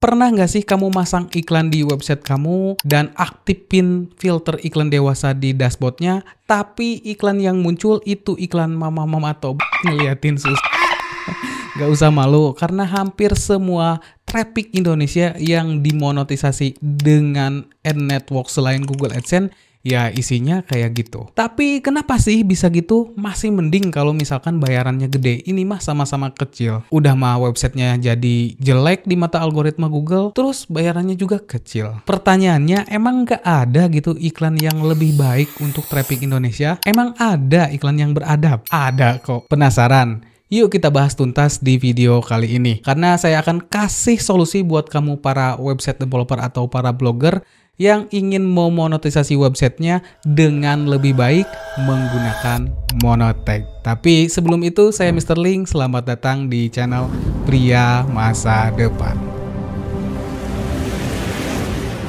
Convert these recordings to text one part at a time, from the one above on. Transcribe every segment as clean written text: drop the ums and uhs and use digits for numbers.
Pernah nggak sih kamu masang iklan di website kamu dan aktifin filter iklan dewasa di dashboardnya, tapi iklan yang muncul itu iklan mama-mama atau ngeliatin sus? Gak usah malu, karena hampir semua traffic Indonesia yang dimonetisasi dengan ad network selain Google AdSense, ya isinya kayak gitu. Tapi kenapa sih bisa gitu? Masih mending kalau misalkan bayarannya gede. Ini mah sama-sama kecil. Udah mah websitenya jadi jelek di mata algoritma Google, terus bayarannya juga kecil. Pertanyaannya, emang nggak ada gitu iklan yang lebih baik untuk traffic Indonesia? Emang ada iklan yang beradab? Ada kok. Penasaran? Yuk kita bahas tuntas di video kali ini. Karena saya akan kasih solusi buat kamu para website developer atau para blogger yang ingin memonetisasi websitenya dengan lebih baik menggunakan Monotag. Tapi sebelum itu, saya Mr. Link, selamat datang di channel Pria Masa Depan.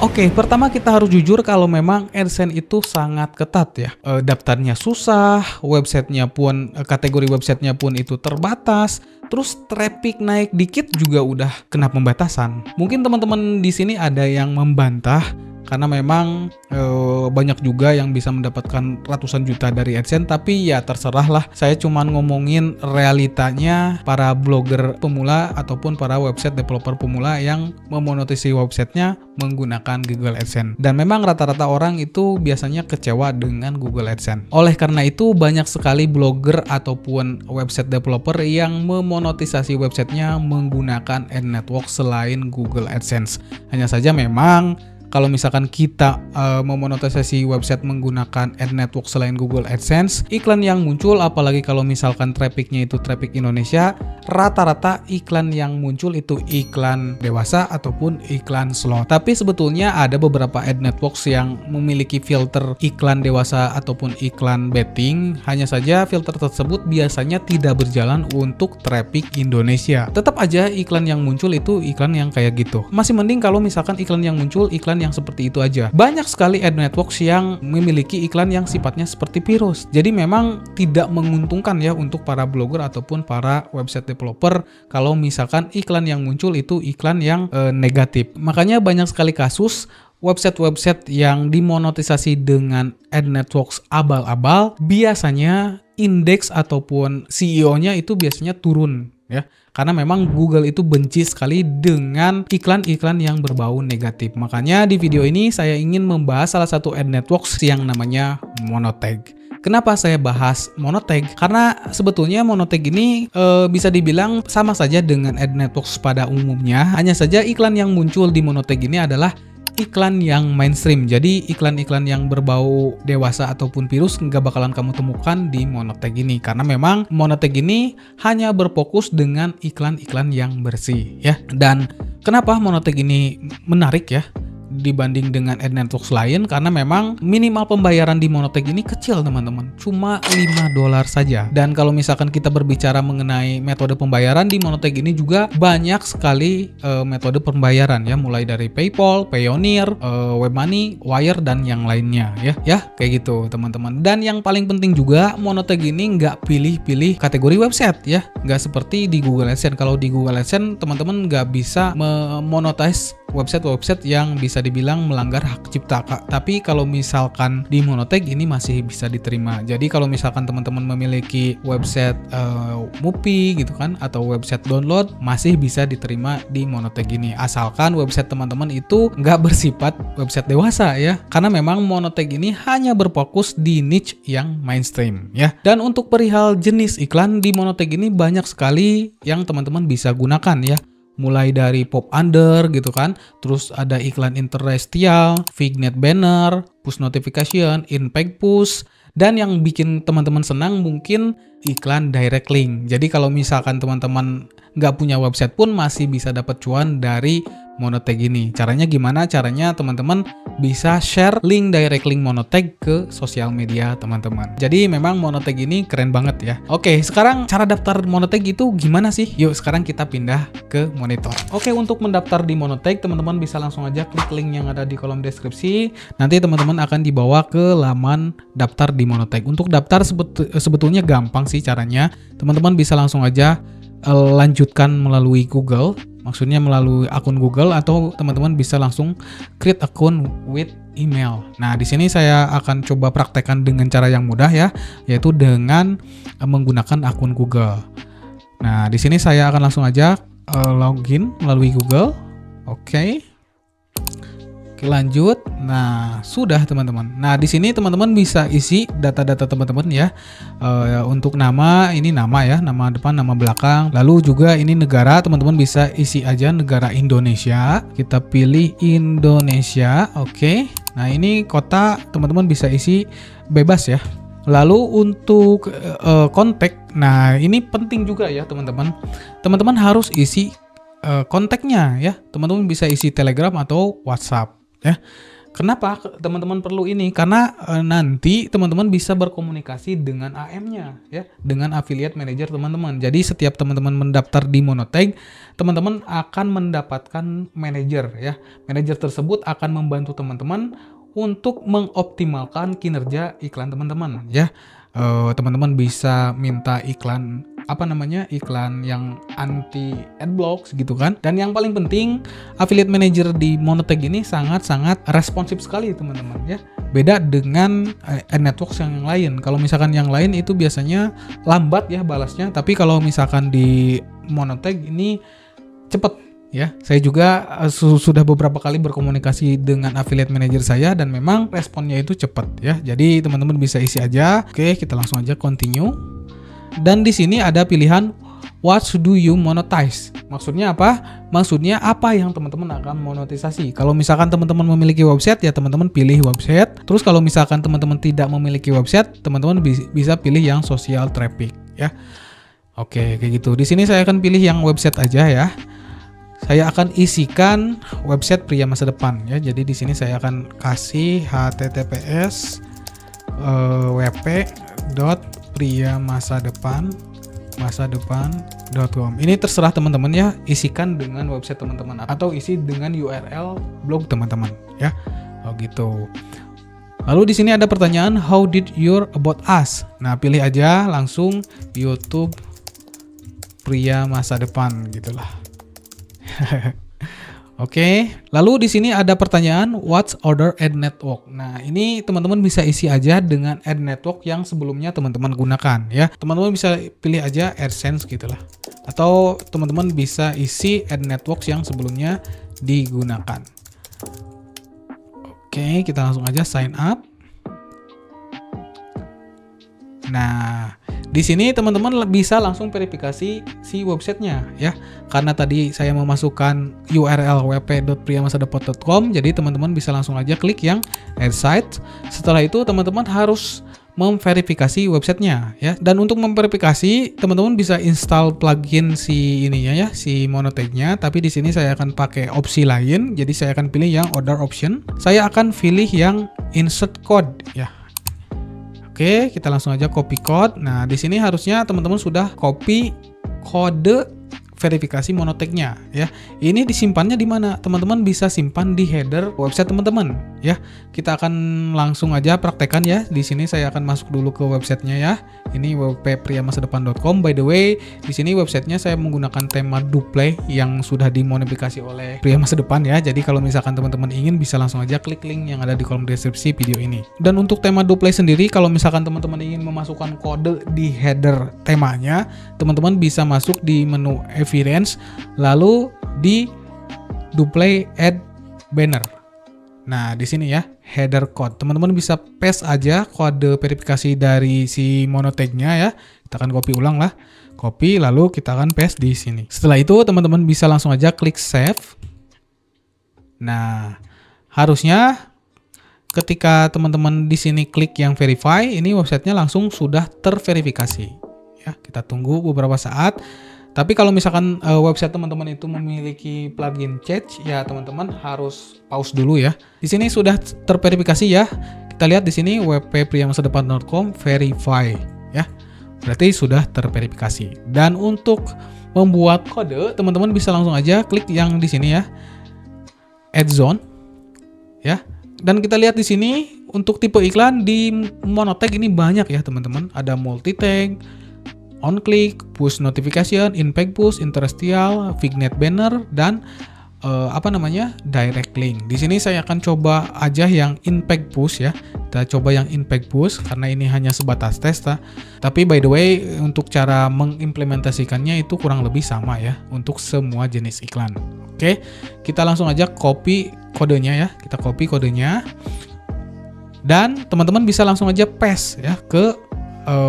Oke, pertama kita harus jujur kalau memang AdSense itu sangat ketat ya. Daftarnya susah, websitenya pun, kategori websitenya pun itu terbatas. Terus traffic naik dikit juga udah kena pembatasan. Mungkin teman-teman di sini ada yang membantah karena memang banyak juga yang bisa mendapatkan ratusan juta dari AdSense, tapi ya terserah lah. Saya cuman ngomongin realitanya para blogger pemula ataupun para website developer pemula yang memonetisasi websitenya menggunakan Google AdSense. Dan memang rata-rata orang itu biasanya kecewa dengan Google AdSense. Oleh karena itu banyak sekali blogger ataupun website developer yang memonetisasi websitenya menggunakan ad network selain Google AdSense. Hanya saja memang kalau misalkan kita memonetisasi website menggunakan ad network selain Google AdSense, iklan yang muncul, apalagi kalau misalkan trafficnya itu traffic Indonesia, rata-rata iklan yang muncul itu iklan dewasa ataupun iklan slot. Tapi sebetulnya ada beberapa ad networks yang memiliki filter iklan dewasa ataupun iklan betting. Hanya saja filter tersebut biasanya tidak berjalan untuk traffic Indonesia. Tetap aja iklan yang muncul itu iklan yang kayak gitu. Masih mending kalau misalkan iklan yang muncul iklan yang seperti itu aja. Banyak sekali ad networks yang memiliki iklan yang sifatnya seperti virus. Jadi memang tidak menguntungkan ya untuk para blogger ataupun para website developer kalau misalkan iklan yang muncul itu iklan yang negatif. Makanya banyak sekali kasus website-website yang dimonetisasi dengan ad networks abal-abal, biasanya indeks ataupun CEO-nya itu biasanya turun ya. Karena memang Google itu benci sekali dengan iklan-iklan yang berbau negatif. Makanya di video ini saya ingin membahas salah satu ad networks yang namanya Monotag. Kenapa saya bahas Monotag? Karena sebetulnya Monotag ini bisa dibilang sama saja dengan ad networks pada umumnya. Hanya saja iklan yang muncul di Monotag ini adalah iklan yang mainstream. Jadi iklan-iklan yang berbau dewasa ataupun virus nggak bakalan kamu temukan di Monotag ini, karena memang Monotag ini hanya berfokus dengan iklan-iklan yang bersih ya. Dan kenapa Monotag ini menarik ya dibanding dengan ad networks lain? Karena memang minimal pembayaran di Monotag ini kecil teman-teman, cuma $5 saja. Dan kalau misalkan kita berbicara mengenai metode pembayaran di Monotag ini juga banyak sekali metode pembayaran ya, mulai dari PayPal, Payoneer, Webmoney, Wire dan yang lainnya ya kayak gitu teman-teman. Dan yang paling penting juga Monotag ini nggak pilih-pilih kategori website ya, nggak seperti di Google AdSense. Kalau di Google AdSense teman-teman nggak bisa memonetize website-website yang bisa dibilang melanggar hak cipta. Tapi kalau misalkan di Monotag ini masih bisa diterima. Jadi kalau misalkan teman-teman memiliki website Mupi gitu kan, atau website download, masih bisa diterima di Monotag ini, asalkan website teman-teman itu nggak bersifat website dewasa ya. Karena memang Monotag ini hanya berfokus di niche yang mainstream ya. Dan untuk perihal jenis iklan di Monotag ini banyak sekali yang teman-teman bisa gunakan ya. Mulai dari pop under gitu kan, terus ada iklan interstitial, vignette banner, push notification, impact push, dan yang bikin teman-teman senang mungkin iklan direct link. Jadi kalau misalkan teman-teman nggak punya website pun masih bisa dapat cuan dari Monotag ini. Caranya gimana? Caranya teman-teman bisa share link direct link Monotag ke sosial media teman-teman. Jadi memang Monotag ini keren banget ya. Oke, sekarang cara daftar Monotag itu gimana sih? Yuk sekarang kita pindah ke monitor. Oke, untuk mendaftar di Monotag teman-teman bisa langsung aja klik link yang ada di kolom deskripsi. Nanti teman-teman akan dibawa ke laman daftar di Monotag. Untuk daftar sebetulnya gampang sih caranya. Teman-teman bisa langsung aja lanjutkan melalui Google, maksudnya melalui akun Google, atau teman-teman bisa langsung create akun with email. Nah, di sini saya akan coba praktekkan dengan cara yang mudah ya, yaitu dengan menggunakan akun Google. Nah, di sini saya akan langsung aja login melalui Google. Oke, lanjut. Nah, sudah teman-teman. Nah, di sini teman-teman bisa isi data-data teman-teman ya. Untuk nama, ini nama ya, nama depan, nama belakang. Lalu juga ini negara, teman-teman bisa isi aja negara Indonesia. Kita pilih Indonesia. Oke. Nah, ini kota, teman-teman bisa isi bebas ya. Lalu untuk kontak, nah ini penting juga ya teman-teman. Teman-teman harus isi kontaknya ya. Teman-teman bisa isi Telegram atau WhatsApp ya. Kenapa teman-teman perlu ini? Karena nanti teman-teman bisa berkomunikasi dengan AM-nya ya, dengan affiliate manager teman-teman. Jadi setiap teman-teman mendaftar di Monotag, teman-teman akan mendapatkan manajer ya. Manajer tersebut akan membantu teman-teman untuk mengoptimalkan kinerja iklan teman-teman ya. Teman-teman bisa minta iklan iklan yang anti adblocks gitu kan. Dan yang paling penting, affiliate manager di Monotag ini sangat-sangat responsif sekali teman-teman ya. Beda dengan networks yang lain. Kalau misalkan yang lain itu biasanya lambat ya balasnya, tapi kalau misalkan di Monotag ini cepet ya. Saya juga sudah beberapa kali berkomunikasi dengan affiliate manager saya dan memang responnya itu cepat ya. Jadi teman-teman bisa isi aja. Oke, kita langsung aja continue. Dan di sini ada pilihan what do you monetize. Maksudnya apa? Maksudnya apa yang teman-teman akan monetisasi. Kalau misalkan teman-teman memiliki website ya teman-teman pilih website. Terus kalau misalkan teman-teman tidak memiliki website, teman-teman bisa pilih yang social traffic ya. Oke, kayak gitu. Di sini saya akan pilih yang website aja ya. Saya akan isikan website Pria Masa Depan ya. Jadi di sini saya akan kasih https wp.priamasadepan.com. Ini terserah teman-teman ya, isikan dengan website teman-teman atau isi dengan URL blog teman-teman ya. Oh gitu. Lalu di sini ada pertanyaan, how did your about us? Nah, pilih aja langsung YouTube Pria Masa Depan gitulah. Oke, lalu di sini ada pertanyaan what's other ad network. Nah, ini teman-teman bisa isi aja dengan ad network yang sebelumnya teman-teman gunakan ya. Teman-teman bisa pilih aja AdSense gitulah. Atau teman-teman bisa isi ad networks yang sebelumnya digunakan. Oke, kita langsung aja sign up. Nah, di sini teman-teman bisa langsung verifikasi si websitenya ya. Karena tadi saya memasukkan URL wp.priamasadepan.com, jadi teman-teman bisa langsung aja klik yang add site. Setelah itu teman-teman harus memverifikasi websitenya ya. Dan untuk memverifikasi, teman-teman bisa install plugin si ininya ya, si Monotag-nya. Tapi di sini saya akan pakai opsi lain. Jadi saya akan pilih yang other option. Saya akan pilih yang insert code ya. Oke, kita langsung aja copy code. Nah, di sini harusnya teman-teman sudah copy kode verifikasi Monotag-nya ya. Ini disimpannya di mana? Teman-teman bisa simpan di header website teman-teman ya. Kita akan langsung aja praktekkan ya. Di sini saya akan masuk dulu ke websitenya ya. Ini wp.priamasadepan.com. By the way, di sini websitenya saya menggunakan tema Duplay yang sudah dimodifikasi oleh Pria Masa Depan ya. Jadi kalau misalkan teman-teman ingin bisa langsung aja klik link yang ada di kolom deskripsi video ini. Dan untuk tema Duplay sendiri, kalau misalkan teman-teman ingin memasukkan kode di header temanya, teman-teman bisa masuk di menu Evidence, lalu di Duplay Add Banner. Nah, di sini ya, header code. Teman-teman bisa paste aja kode verifikasi dari si Monotag-nya ya. Kita akan copy ulang lah. Copy, lalu kita akan paste di sini. Setelah itu, teman-teman bisa langsung aja klik save. Nah, harusnya ketika teman-teman di sini klik yang verify, ini websitenya langsung sudah terverifikasi. Ya, kita tunggu beberapa saat. Tapi kalau misalkan website teman-teman itu memiliki plugin chat, ya teman-teman harus pause dulu ya. Di sini sudah terverifikasi ya. Kita lihat di sini wp.priamasadepan.com verify ya. Berarti sudah terverifikasi. Dan untuk membuat kode, teman-teman bisa langsung aja klik yang di sini ya. Add zone ya. Dan kita lihat di sini untuk tipe iklan di Monotag ini banyak ya teman-teman. Ada multi tag, on click, push notification, impact push, interstitial, vignette banner, dan direct link. Di sini saya akan coba aja yang impact push ya. Kita coba yang impact push karena ini hanya sebatas tes. Tapi by the way, untuk cara mengimplementasikannya itu kurang lebih sama ya untuk semua jenis iklan. Oke, kita langsung aja copy kodenya ya. Kita copy kodenya. Dan teman-teman bisa langsung aja paste ya ke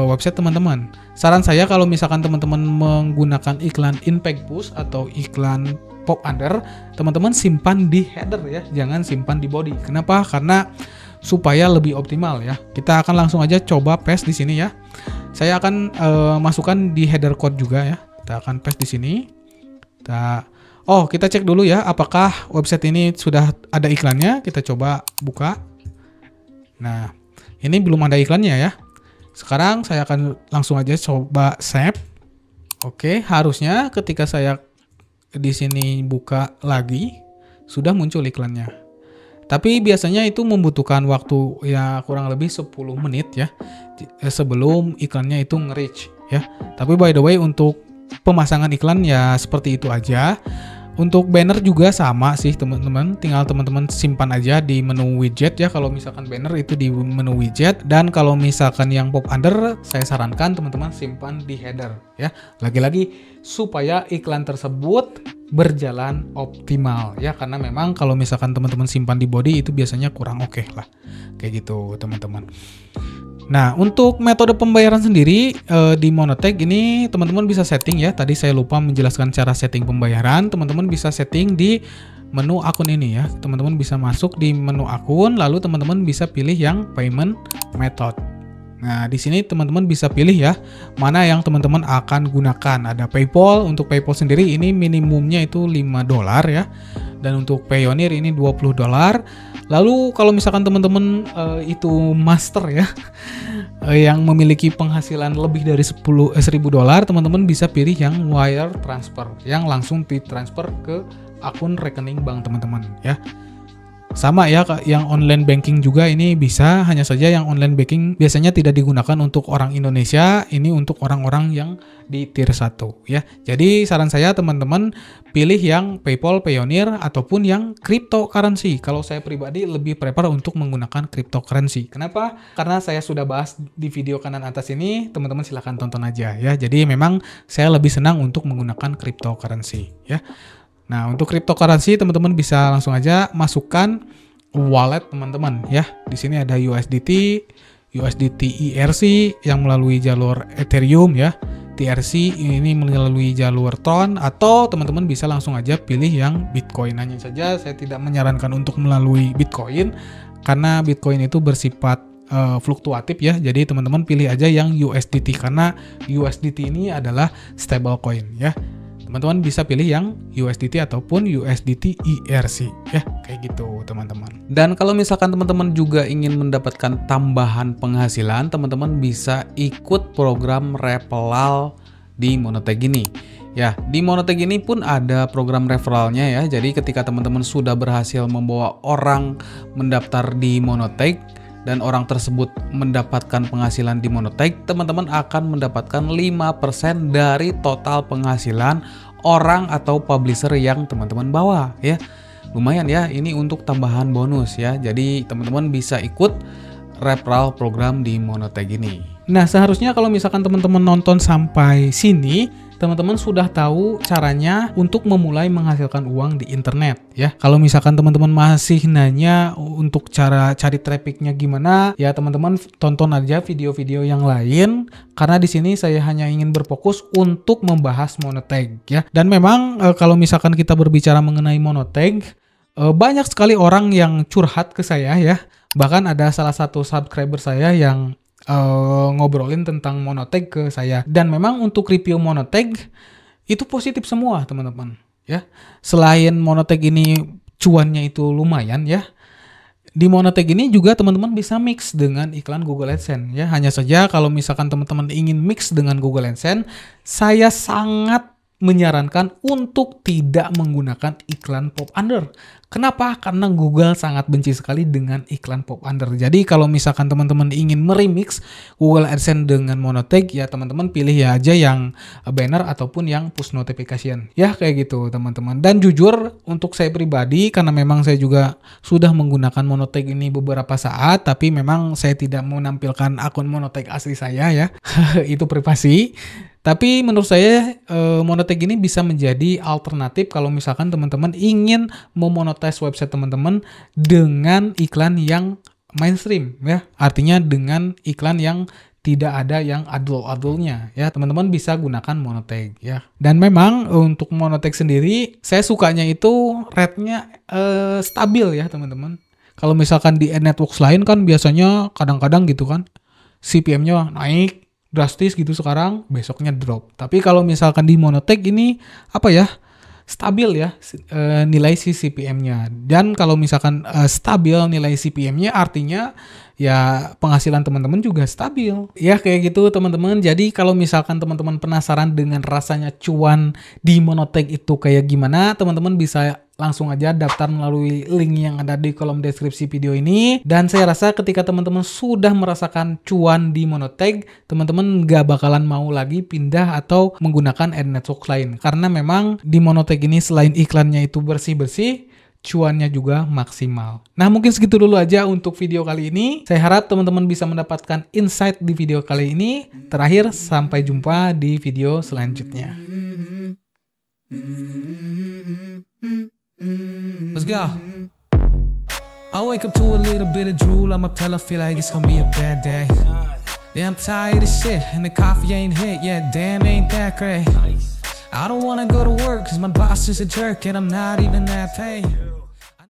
website teman-teman. Saran saya kalau misalkan teman-teman menggunakan iklan impact push atau iklan pop under, teman-teman simpan di header ya, jangan simpan di body. Kenapa? Karena supaya lebih optimal ya. Kita akan langsung aja coba paste di sini ya. Saya akan masukkan di header code juga ya. Kita akan paste di sini. Kita cek dulu ya, apakah website ini sudah ada iklannya. Kita coba buka. Nah, ini belum ada iklannya ya. Sekarang saya akan langsung aja coba save. Oke, harusnya ketika saya di sini buka lagi sudah muncul iklannya. Tapi biasanya itu membutuhkan waktu ya kurang lebih 10 menit ya sebelum iklannya itu nge-reach ya. Tapi by the way untuk pemasangan iklan ya seperti itu aja. Untuk banner juga sama sih teman-teman, tinggal teman-teman simpan aja di menu widget ya. Kalau misalkan banner itu di menu widget, dan kalau misalkan yang pop under saya sarankan teman-teman simpan di header ya. Lagi-lagi supaya iklan tersebut berjalan optimal ya, karena memang kalau misalkan teman-teman simpan di body itu biasanya kurang oke lah. Kayak gitu teman-teman. Nah, untuk metode pembayaran sendiri di Monotag ini teman-teman bisa setting ya. Tadi saya lupa menjelaskan cara setting pembayaran. Teman-teman bisa setting di menu akun ini ya. Teman-teman bisa masuk di menu akun, lalu teman-teman bisa pilih yang payment method. Nah, di sini teman-teman bisa pilih ya mana yang teman-teman akan gunakan. Ada PayPal. Untuk PayPal sendiri ini minimumnya itu $5 ya. Dan untuk Payoneer ini $20. Lalu kalau misalkan teman-teman itu master ya yang memiliki penghasilan lebih dari $1.000, teman-teman bisa pilih yang wire transfer yang langsung ditransfer ke akun rekening bank teman-teman ya. Sama ya, yang online banking juga ini bisa, hanya saja yang online banking biasanya tidak digunakan untuk orang Indonesia, ini untuk orang-orang yang di tier 1 ya. Jadi saran saya teman-teman pilih yang PayPal, Payoneer ataupun yang cryptocurrency. Kalau saya pribadi lebih prefer untuk menggunakan cryptocurrency. Kenapa? Karena saya sudah bahas di video kanan atas ini, teman-teman silahkan tonton aja ya. Jadi memang saya lebih senang untuk menggunakan cryptocurrency ya. Nah, untuk cryptocurrency teman-teman bisa langsung aja masukkan wallet teman-teman ya. Di sini ada USDT, USDT ERC yang melalui jalur Ethereum ya. TRC ini melalui jalur Tron, atau teman-teman bisa langsung aja pilih yang Bitcoin. Hanya saja saya tidak menyarankan untuk melalui Bitcoin karena Bitcoin itu bersifat fluktuatif ya. Jadi teman-teman pilih aja yang USDT karena USDT ini adalah stable coin ya. Teman-teman bisa pilih yang USDT ataupun USDT ERC ya, kayak gitu teman-teman. Dan kalau misalkan teman-teman juga ingin mendapatkan tambahan penghasilan, teman-teman bisa ikut program referral di Monotag ini. Ya, di Monotag ini pun ada program referralnya ya. Jadi ketika teman-teman sudah berhasil membawa orang mendaftar di Monotag dan orang tersebut mendapatkan penghasilan di Monotag, teman-teman akan mendapatkan 5% dari total penghasilan orang atau publisher yang teman-teman bawa ya. Lumayan ya, ini untuk tambahan bonus ya. Jadi teman-teman bisa ikut referral program di Monotag ini. Nah, seharusnya kalau misalkan teman-teman nonton sampai sini, teman-teman sudah tahu caranya untuk memulai menghasilkan uang di internet ya. Kalau misalkan teman-teman masih nanya untuk cara cari trafficnya gimana, ya teman-teman tonton aja video-video yang lain karena di sini saya hanya ingin berfokus untuk membahas Monotag ya. Dan memang kalau misalkan kita berbicara mengenai Monotag, banyak sekali orang yang curhat ke saya ya. Bahkan ada salah satu subscriber saya yang ngobrolin tentang Monotag ke saya, dan memang untuk review Monotag itu positif semua teman-teman ya. Selain Monotag ini cuannya itu lumayan ya, di Monotag ini juga teman-teman bisa mix dengan iklan Google AdSense ya. Hanya saja kalau misalkan teman-teman ingin mix dengan Google AdSense, saya sangat menyarankan untuk tidak menggunakan iklan pop under. Kenapa? Karena Google sangat benci sekali dengan iklan pop under. Jadi kalau misalkan teman-teman ingin meremix Google AdSense dengan monotag, ya teman-teman pilih ya aja yang banner ataupun yang push notification. Ya kayak gitu teman-teman. Dan jujur untuk saya pribadi, karena memang saya juga sudah menggunakan monotag ini beberapa saat, tapi memang saya tidak menampilkan akun monotag asli saya ya. Itu privasi. Tapi menurut saya monotag ini bisa menjadi alternatif kalau misalkan teman-teman ingin memonetize website teman-teman dengan iklan yang mainstream ya. Artinya dengan iklan yang tidak ada yang adul-adulnya ya. Teman-teman bisa gunakan monotag ya. Dan memang untuk monotag sendiri saya sukanya itu rate-nya stabil ya teman-teman. Kalau misalkan di ad networks lain kan biasanya kadang-kadang gitu kan CPM-nya naik drastis gitu, sekarang besoknya drop. Tapi kalau misalkan di monotag ini apa ya, stabil ya nilai si CPM-nya. Dan kalau misalkan stabil nilai CPM-nya artinya ya penghasilan teman-teman juga stabil. Ya kayak gitu teman-teman. Jadi kalau misalkan teman-teman penasaran dengan rasanya cuan di monotag itu kayak gimana, teman-teman bisa langsung aja daftar melalui link yang ada di kolom deskripsi video ini. Dan saya rasa ketika teman-teman sudah merasakan cuan di monotag, teman-teman gak bakalan mau lagi pindah atau menggunakan ad network lain. Karena memang di monotag ini selain iklannya itu bersih-bersih, cuannya juga maksimal. Nah mungkin segitu dulu aja untuk video kali ini. Saya harap teman-teman bisa mendapatkan insight di video kali ini. Terakhir, sampai jumpa di video selanjutnya. Let's go. I wake up to a little bit of drool on my pillow, feel like it's gonna be a bad day. Yeah, I'm tired of shit, and the coffee ain't hit yet, damn ain't that great. I don't wanna go to work, cause my boss is a jerk, and I'm not even that paid.